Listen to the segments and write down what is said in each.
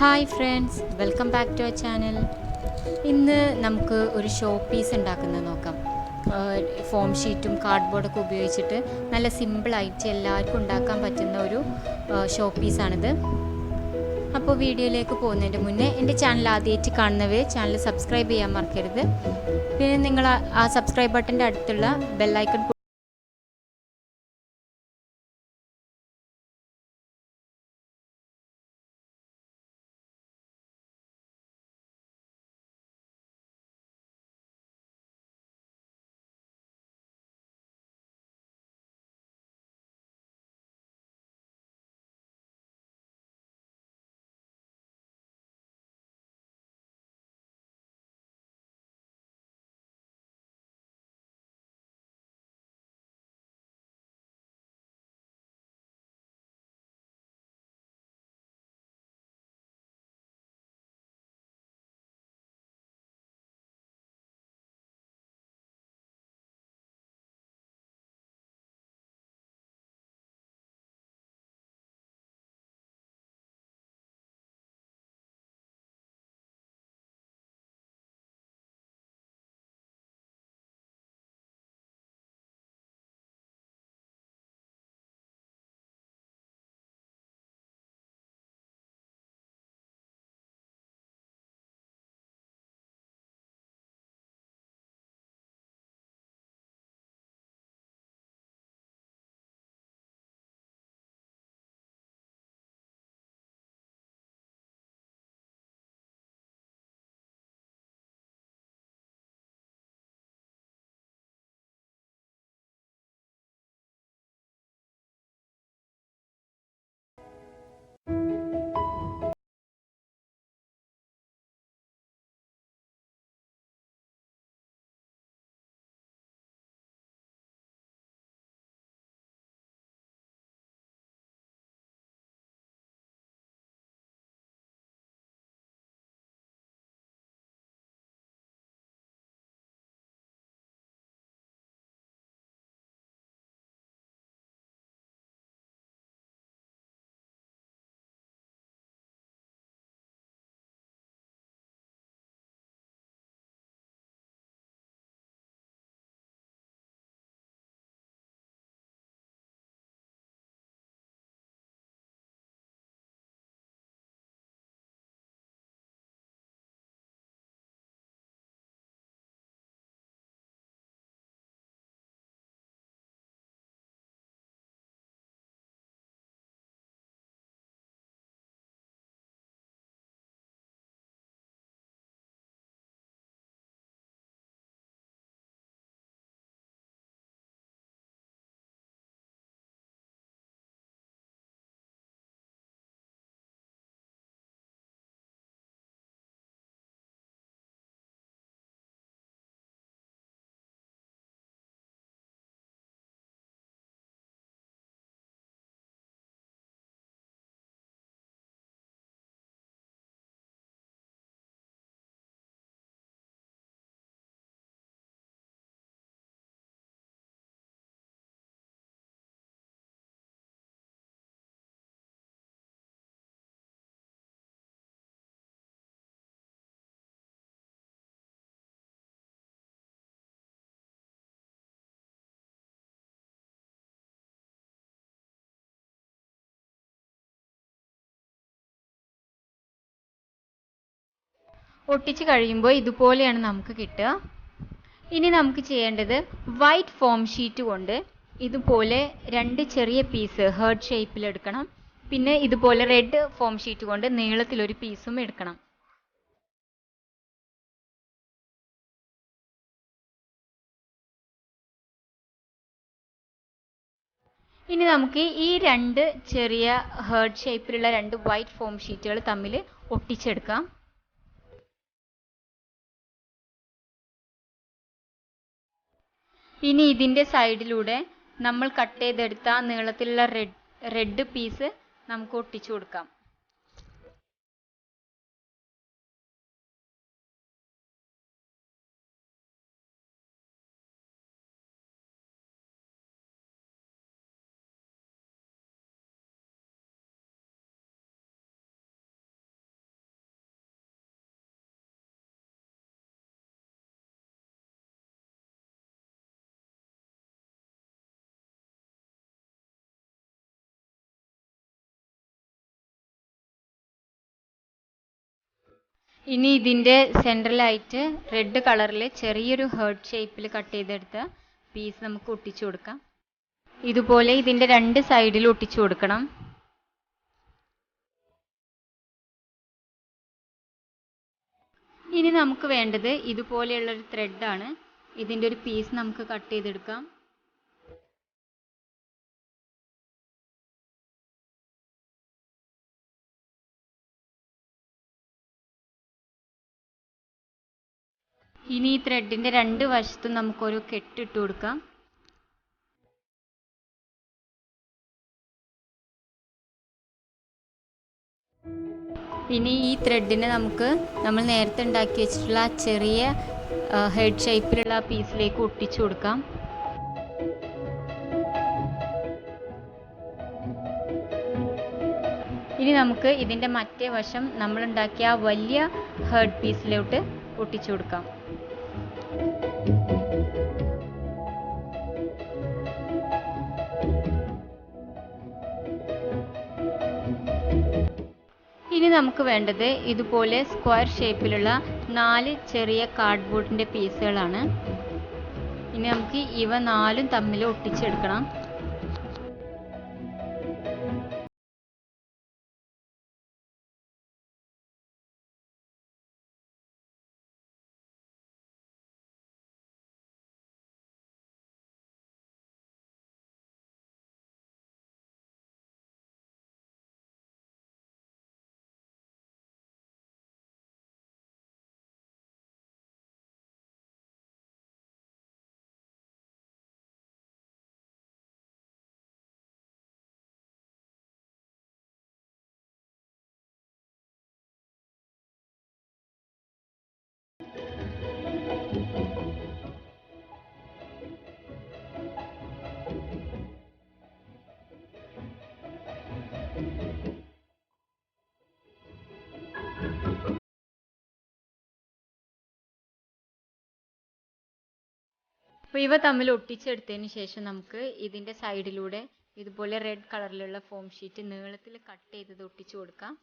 Hi friends, welcome back to our channel. ഇന്ന് നമുക്ക് ഒരു ഷോ പീസ് ഉണ്ടാക്കുന്നത് നോക്കാം. ഫോം ഷീറ്റും കാർഡ്ബോർഡൊക്കെ ഉപയോഗിച്ചിട്ട് നല്ല സിമ്പിളായിട്ട് എല്ലാവർക്കും ഉണ്ടാക്കാൻ പറ്റുന്ന ഒരു ഷോ പീസാണിത്. അപ്പോൾ വീഡിയോയിലേക്ക് പോകുന്നതിൻ്റെ മുന്നേ എൻ്റെ ചാനൽ ആദ്യമായിട്ട് കാണുന്നവർ ചാനൽ സബ്സ്ക്രൈബ് ചെയ്യാൻ മറക്കരുത്. പിന്നെ നിങ്ങൾ ആ സബ്സ്ക്രൈബ് ബട്ടൻ്റെ അടുത്തുള്ള ബെല്ലൈക്കൺ ഒട്ടിച്ച് കഴിയുമ്പോൾ ഇതുപോലെയാണ് നമുക്ക് കിട്ടുക. ഇനി നമുക്ക് ചെയ്യേണ്ടത് വൈറ്റ് ഫോം ഷീറ്റ് കൊണ്ട് ഇതുപോലെ രണ്ട് ചെറിയ പീസ് ഹേർട്ട് ഷേപ്പിൽ എടുക്കണം. പിന്നെ ഇതുപോലെ റെഡ് ഫോം ഷീറ്റ് കൊണ്ട് നീളത്തിലൊരു പീസും എടുക്കണം. ഇനി നമുക്ക് ഈ രണ്ട് ചെറിയ ഹേർട്ട് ഷേപ്പിലുള്ള രണ്ട് വൈറ്റ് ഫോം ഷീറ്റുകൾ തമ്മിൽ ഒട്ടിച്ചെടുക്കാം. ഇനി ഇതിൻ്റെ സൈഡിലൂടെ നമ്മൾ കട്ട് ചെയ്തെടുത്ത ആ നീളത്തിലുള്ള റെഡ് പീസ് നമുക്ക് ഒട്ടിച്ചു കൊടുക്കാം. ഇനി ഇതിൻ്റെ സെൻട്രലായിട്ട് റെഡ് കളറിൽ ചെറിയൊരു ഹേർട്ട് ഷേപ്പിൽ കട്ട് ചെയ്തെടുത്ത പീസ് നമുക്ക് ഒട്ടിച്ചു കൊടുക്കാം. ഇതുപോലെ ഇതിൻ്റെ 2 സൈഡിലും ഒട്ടിച്ചു കൊടുക്കണം. ഇനി നമുക്ക് വേണ്ടത് ഇതുപോലെയുള്ളൊരു ത്രെഡാണ്. ഇതിൻ്റെ ഒരു പീസ് നമുക്ക് കട്ട് ചെയ്തെടുക്കാം. ഇനി ഈ ത്രെഡിൻ്റെ 2 വശത്തും നമുക്കൊരു കെട്ടിട്ട് കൊടുക്കാം. ഇനി ഈ ത്രെഡിനെ നമുക്ക് നമ്മൾ നേരത്തെ ഉണ്ടാക്കി വെച്ചിട്ടുള്ള ആ ചെറിയ ഹെഡ് ഷേപ്പിലുള്ള ആ പീസിലേക്ക് ഒട്ടിച്ചു കൊടുക്കാം. ഇനി നമുക്ക് ഇതിൻ്റെ മറ്റേ വശം നമ്മളുണ്ടാക്കിയ ആ വലിയ ഹെഡ് പീസിലോട്ട് ഒട്ടിച്ചു കൊടുക്കാം. ഇനി നമുക്ക് വേണ്ടത് ഇതുപോലെ സ്ക്വയർ ഷേപ്പിലുള്ള 4 ചെറിയ കാർഡ്ബോർഡിൻ്റെ പീസുകളാണ്. ഇനി നമുക്ക് ഇവ 4ഉം തമ്മിൽ ഒട്ടിച്ചെടുക്കണം. അപ്പോൾ ഇവ തമ്മിൽ ഒട്ടിച്ചെടുത്തതിന് ശേഷം നമുക്ക് ഇതിൻ്റെ സൈഡിലൂടെ ഇതുപോലെ റെഡ് കളറിലുള്ള ഫോം ഷീറ്റ് നീളത്തിൽ കട്ട് ചെയ്തത് ഒട്ടിച്ചു കൊടുക്കാം.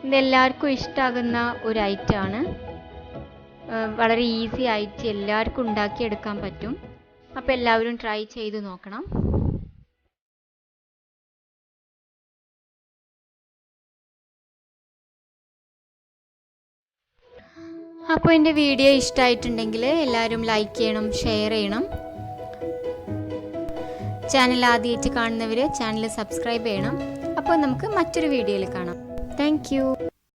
ഇതെല്ലാവർക്കും ഇഷ്ടമാകുന്ന ഒരു ഐറ്റമാണ്. വളരെ ഈസി ആയിട്ട് എല്ലാവർക്കും ഉണ്ടാക്കിയെടുക്കാൻ പറ്റും. അപ്പോൾ എല്ലാവരും ട്രൈ ചെയ്ത് നോക്കണം. അപ്പോൾ എൻ്റെ വീഡിയോ ഇഷ്ടമായിട്ടുണ്ടെങ്കിൽ എല്ലാവരും ലൈക്ക് ചെയ്യണം, ഷെയർ ചെയ്യണം. ചാനൽ ആദ്യമായിട്ട് കാണുന്നവർ ചാനൽ സബ്സ്ക്രൈബ് ചെയ്യണം. അപ്പോൾ നമുക്ക് മറ്റൊരു വീഡിയോയിൽ കാണാം. Thank you.